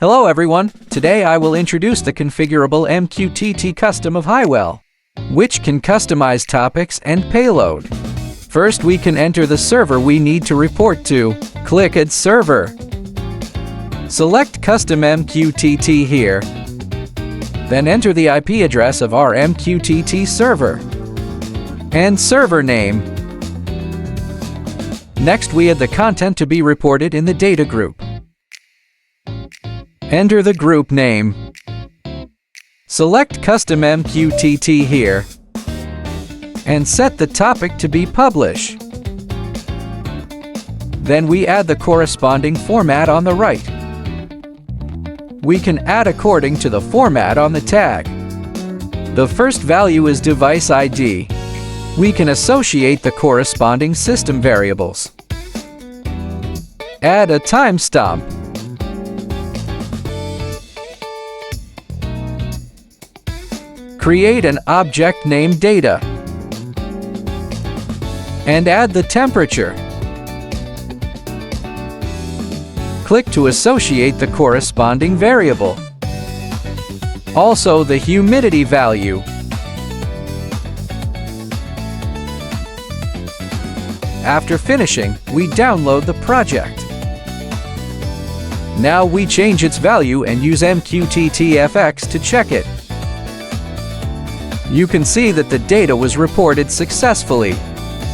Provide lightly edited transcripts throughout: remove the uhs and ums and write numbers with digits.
Hello everyone, today I will introduce the configurable MQTT custom of Haiwell, which can customize topics and payload. First we can enter the server we need to report to. Click Add Server. Select Custom MQTT here. Then enter the IP address of our MQTT server and server name. Next we add the content to be reported in the data group. Enter the group name. Select Custom MQTT here and set the topic to be Publish. Then we add the corresponding format on the right. We can add according to the format on the tag. The first value is device ID. We can associate the corresponding system variables. Add a timestamp. Create an object named Data and add the temperature. Click to associate the corresponding variable. Also the humidity value. After finishing, we download the project. Now we change its value and use MQTT-FX to check it. You can see that the data was reported successfully.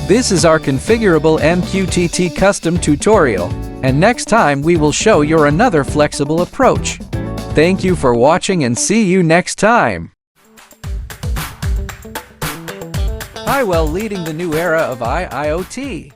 This is our configurable MQTT custom tutorial, and next time we will show you another flexible approach. Thank you for watching and see you next time. Haiwell, leading the new era of IoT.